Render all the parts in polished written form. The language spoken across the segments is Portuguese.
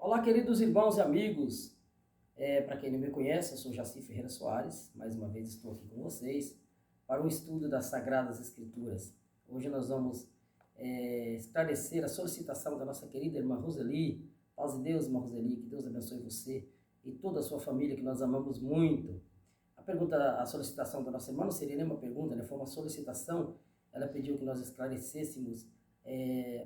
Olá, queridos irmãos e amigos. Para quem não me conhece, eu sou Jaci Ferreira Soares. Mais uma vez estou aqui com vocês para um estudo das Sagradas Escrituras. Hoje nós vamos esclarecer a solicitação da nossa querida irmã Roseli. Paz de Deus, irmã Roseli, que Deus abençoe você e toda a sua família, que nós amamos muito. A solicitação da nossa irmã não seria nem uma pergunta, né? Foi uma solicitação. Ela pediu que nós esclarecêssemos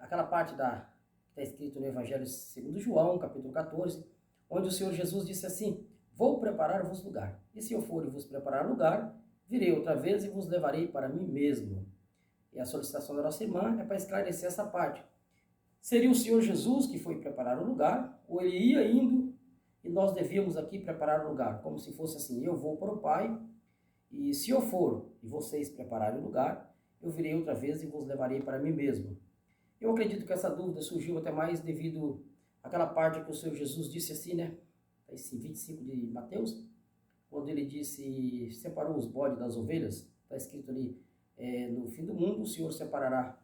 aquela parte que está escrito no Evangelho segundo João, capítulo 14, onde o Senhor Jesus disse assim: vou preparar-vos lugar, e se eu for e vos preparar lugar, virei outra vez e vos levarei para mim mesmo. E a solicitação da nossa irmã é para esclarecer essa parte. Seria o Senhor Jesus que foi preparar o lugar, ou ele ia indo e nós devíamos aqui preparar o lugar, como se fosse assim: eu vou para o Pai, e se eu for e vocês prepararem o lugar, eu virei outra vez e vos levarei para mim mesmo. Eu acredito que essa dúvida surgiu até mais devido àquela parte que o Senhor Jesus disse assim, né? Esse 25 de Mateus, quando ele disse, separou os bodes das ovelhas. Está escrito ali, no fim do mundo o Senhor separará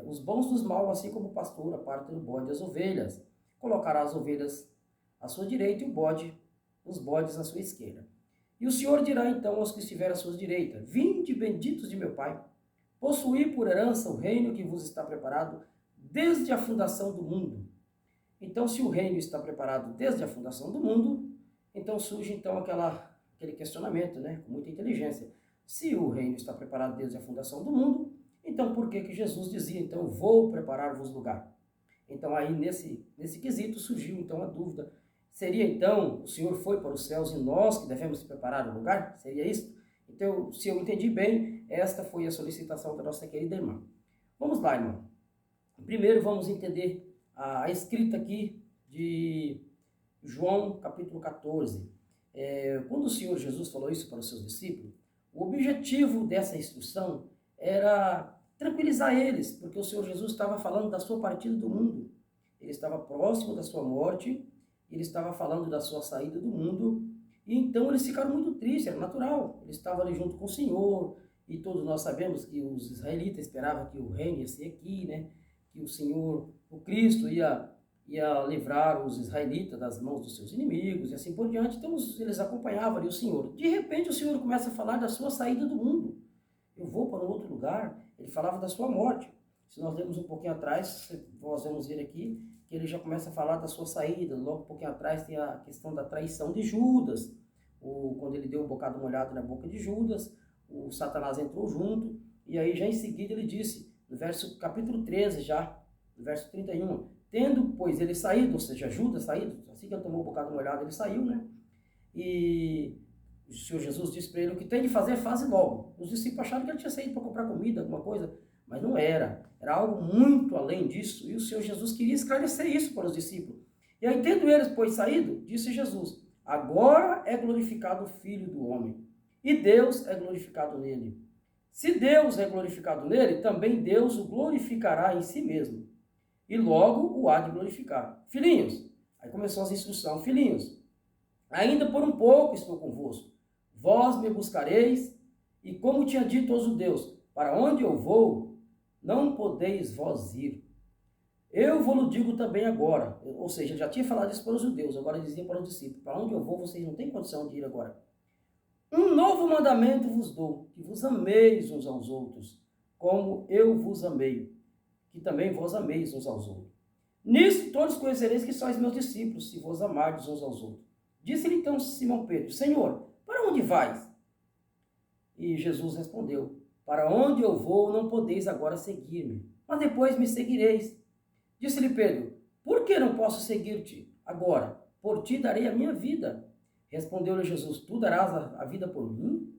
os bons dos maus, assim como o pastor aparta do bode as ovelhas. Colocará as ovelhas à sua direita e os bodes à sua esquerda. E o Senhor dirá então aos que estiverem à sua direita: vinde, benditos de meu Pai, possuí por herança o reino que vos está preparado desde a fundação do mundo. Então, se o reino está preparado desde a fundação do mundo, então surge então aquele questionamento, né, com muita inteligência. Se o reino está preparado desde a fundação do mundo, então por que Jesus dizia, então, vou preparar-vos lugar? Então, aí nesse quesito surgiu então a dúvida. Seria então, o Senhor foi para os céus e nós que devemos preparar o lugar? Seria isso? Então, se eu entendi bem, esta foi a solicitação da nossa querida irmã. Vamos lá, irmão. Primeiro vamos entender a escrita aqui de João, capítulo 14. Quando o Senhor Jesus falou isso para os seus discípulos, o objetivo dessa instrução era tranquilizar eles, porque o Senhor Jesus estava falando da sua partida do mundo. Ele estava próximo da sua morte, ele estava falando da sua saída do mundo, e então eles ficaram muito tristes, era natural. Eles estavam ali junto com o Senhor, e todos nós sabemos que os israelitas esperavam que o reino ia ser aqui, né? Que o Senhor, o Cristo, ia livrar os israelitas das mãos dos seus inimigos, e assim por diante. Então eles acompanhavam ali o Senhor. De repente o Senhor começa a falar da sua saída do mundo. Eu vou para um outro lugar. Ele falava da sua morte. Se nós lermos um pouquinho atrás, nós vamos ver aqui, que ele já começa a falar da sua saída. Logo um pouquinho atrás tem a questão da traição de Judas. Quando ele deu um bocado molhado na boca de Judas, o Satanás entrou junto, e aí já em seguida ele disse, no capítulo 13 já, no verso 31, tendo, pois, ele saído, ou seja, Judas saído, assim que ele tomou um bocado molhado, ele saiu, né? E o Senhor Jesus disse para ele, o que tem de fazer, faze logo. Os discípulos acharam que ele tinha saído para comprar comida, alguma coisa, mas não era. Era algo muito além disso, e o Senhor Jesus queria esclarecer isso para os discípulos. E aí, tendo eles, pois, saído, disse Jesus: agora é glorificado o Filho do Homem, e Deus é glorificado nele. Se Deus é glorificado nele, também Deus o glorificará em si mesmo, e logo o há de glorificar. Filhinhos, aí começou as instruções: filhinhos, ainda por um pouco estou convosco, vós me buscareis, e como tinha dito aos judeus, para onde eu vou, não podeis vós ir. Eu vos digo também agora, ou seja, já tinha falado isso para os judeus, agora dizia para os discípulos: para onde eu vou, vocês não têm condição de ir agora. Um novo mandamento vos dou, que vos ameis uns aos outros, como eu vos amei, que também vós ameis uns aos outros. Nisso todos conhecereis que sois meus discípulos, se vos amardes uns aos outros. Disse-lhe então Simão Pedro: Senhor, para onde vais? E Jesus respondeu: para onde eu vou, não podeis agora seguir-me, mas depois me seguireis. Disse-lhe Pedro: por que não posso seguir-te agora? Por ti darei a minha vida. Respondeu-lhe Jesus: tu darás a vida por mim?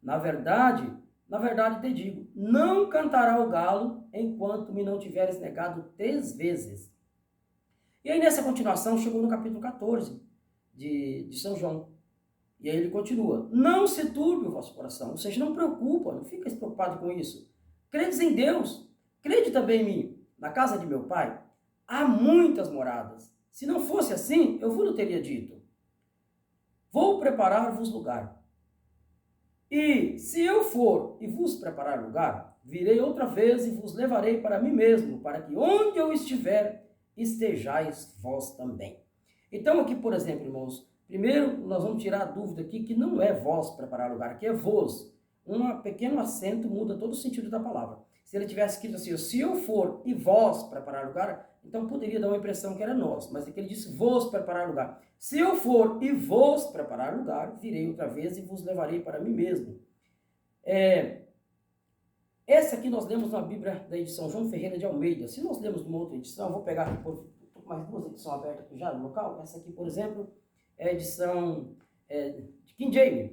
Na verdade te digo, não cantará o galo enquanto me não tiveres negado 3 vezes. E aí nessa continuação chegou no capítulo 14 de São João. E aí ele continua: não se turbe o vosso coração, ou seja, não preocupa, não fica preocupado com isso. Credes em Deus, crede também em mim. Na casa de meu Pai há muitas moradas. Se não fosse assim, eu vos teria dito: vou preparar-vos lugar. E se eu for e vos preparar lugar, virei outra vez e vos levarei para mim mesmo, para que onde eu estiver, estejais vós também. Então aqui, por exemplo, irmãos, primeiro nós vamos tirar a dúvida aqui que não é vós preparar lugar, aqui é vos. Um pequeno acento muda todo o sentido da palavra. Se ele tivesse escrito assim, se eu for e vós preparar lugar, então poderia dar uma impressão que era nós, mas aqui ele disse vos preparar lugar. Se eu for e vos preparar lugar, virei outra vez e vos levarei para mim mesmo. Essa aqui nós lemos na Bíblia da edição João Ferreira de Almeida. Se nós lemos numa outra edição, eu vou pegar aqui, estou com mais duas edições abertas aqui já no local. Essa aqui, por exemplo, é a edição de King James.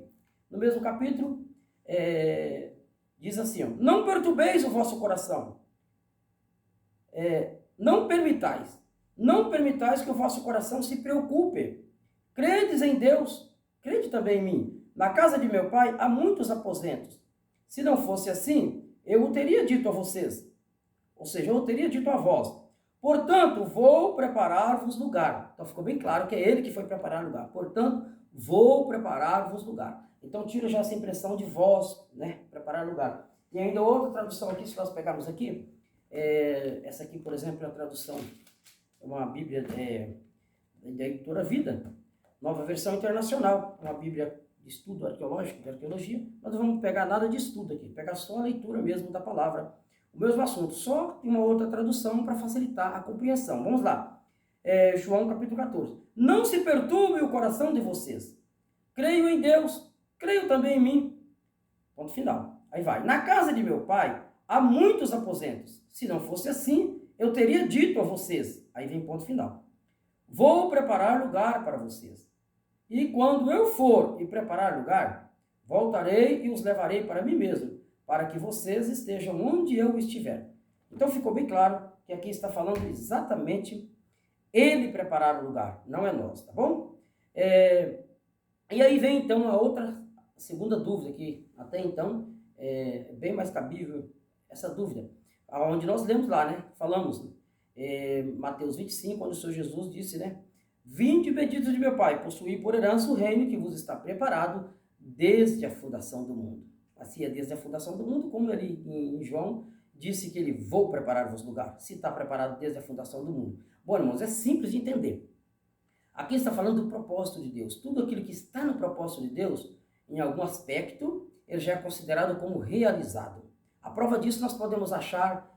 No mesmo capítulo, diz assim, ó, não perturbeis o vosso coração. Não permitais que o vosso coração se preocupe. Credes em Deus, crede também em mim. Na casa de meu pai há muitos aposentos. Se não fosse assim, eu o teria dito a vocês. Ou seja, eu o teria dito a vós. Portanto, vou preparar-vos lugar. Então ficou bem claro que é ele que foi preparar lugar. Portanto, vou preparar-vos lugar. Então tira já essa impressão de vós, né? Preparar lugar. E ainda outra tradução aqui, se nós pegarmos aqui, essa aqui, por exemplo, é a tradução, é uma Bíblia da Editora Vida, Nova Versão Internacional, uma Bíblia de estudo arqueológico, de arqueologia, mas não vamos pegar nada de estudo aqui, pegar só a leitura mesmo da palavra, o mesmo assunto, só uma outra tradução para facilitar a compreensão. Vamos lá, João capítulo 14. Não se perturbe o coração de vocês, creio em Deus, creio também em mim. Ponto final. Aí vai, na casa de meu pai há muitos aposentos, se não fosse assim, eu teria dito a vocês. Aí vem ponto final. Vou preparar lugar para vocês. E quando eu for e preparar lugar, voltarei e os levarei para mim mesmo, para que vocês estejam onde eu estiver. Então ficou bem claro que aqui está falando exatamente ele preparar o lugar, não é nós, tá bom? E aí vem então a outra, segunda dúvida que até então é bem mais cabível essa dúvida, onde nós lemos lá, né? Falamos, Mateus 25, onde o Senhor Jesus disse, né? Vinde benditos de meu Pai, possuí por herança o reino que vos está preparado desde a fundação do mundo. Assim é desde a fundação do mundo, como ele em João disse que ele vou preparar-vos lugar. Se está preparado desde a fundação do mundo. Bom, irmãos, é simples de entender. Aqui está falando do propósito de Deus. Tudo aquilo que está no propósito de Deus, em algum aspecto, ele já é considerado como realizado. A prova disso nós podemos achar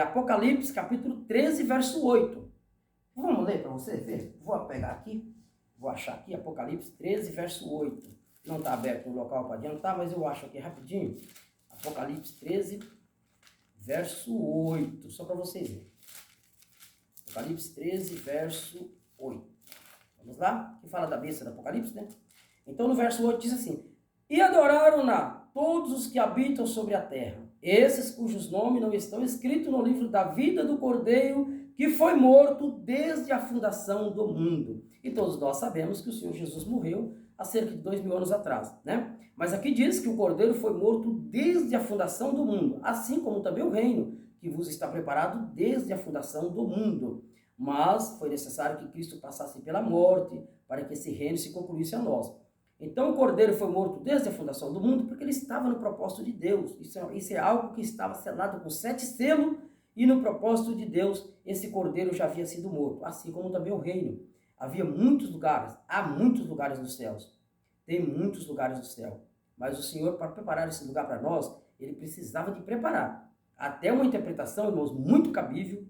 Apocalipse, capítulo 13, verso 8. Vamos ler para você ver? Vou pegar aqui, vou achar aqui, Apocalipse 13, verso 8. Não está aberto no local para adiantar, mas eu acho aqui rapidinho. Apocalipse 13, verso 8, só para vocês verem. Apocalipse 13, verso 8. Vamos lá? Que fala da besta do Apocalipse, né? Então no verso 8 diz assim: e adoraram-na todos os que habitam sobre a terra, esses cujos nomes não estão escritos no livro da vida do Cordeiro, que foi morto desde a fundação do mundo. E todos nós sabemos que o Senhor Jesus morreu há cerca de 2000 anos atrás, né? Mas aqui diz que o Cordeiro foi morto desde a fundação do mundo, assim como também o reino, que vos está preparado desde a fundação do mundo. Mas foi necessário que Cristo passasse pela morte, para que esse reino se concluísse a nós. Então o Cordeiro foi morto desde a fundação do mundo, porque ele estava no propósito de Deus. Isso é algo que estava selado com 7 selos, e no propósito de Deus, esse Cordeiro já havia sido morto, assim como também o reino. Havia muitos lugares, há muitos lugares nos céus. Tem muitos lugares no céu. Mas o Senhor, para preparar esse lugar para nós, ele precisava de preparar. Até uma interpretação, irmãos, muito cabível.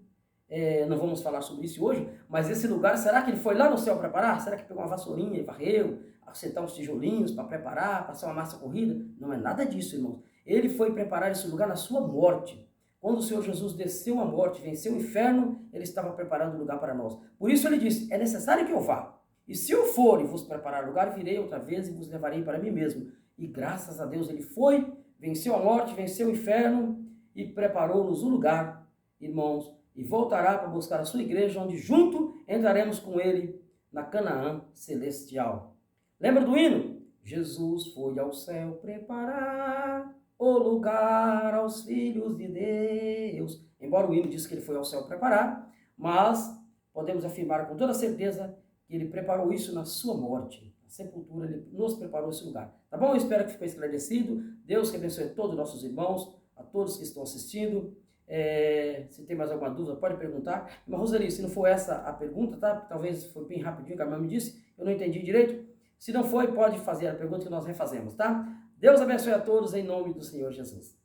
Não vamos falar sobre isso hoje, mas esse lugar, será que ele foi lá no céu preparar? Será que pegou uma vassourinha e varreu, acertar uns tijolinhos para preparar, passar uma massa corrida? Não é nada disso, irmãos. Ele foi preparar esse lugar na sua morte. Quando o Senhor Jesus desceu a morte, venceu o inferno, ele estava preparando o lugar para nós. Por isso ele disse, é necessário que eu vá. E se eu for e vos preparar lugar, virei outra vez e vos levarei para mim mesmo. E graças a Deus ele foi, venceu a morte, venceu o inferno e preparou-nos um lugar, irmãos, e voltará para buscar a sua igreja, onde junto entraremos com ele na Canaã celestial. Lembra do hino? Jesus foi ao céu preparar o lugar aos filhos de Deus. Embora o hino diz que ele foi ao céu preparar, mas podemos afirmar com toda certeza que ele preparou isso na sua morte. Na sepultura, ele nos preparou esse lugar. Tá bom? Eu espero que ficou esclarecido. Deus que abençoe a todos os nossos irmãos, a todos que estão assistindo. Se tem mais alguma dúvida, pode perguntar. Mas, Roseli, se não for essa a pergunta, tá? Talvez foi bem rapidinho, que a minha me disse, eu não entendi direito. Se não foi, pode fazer a pergunta que nós refazemos, tá? Deus abençoe a todos em nome do Senhor Jesus.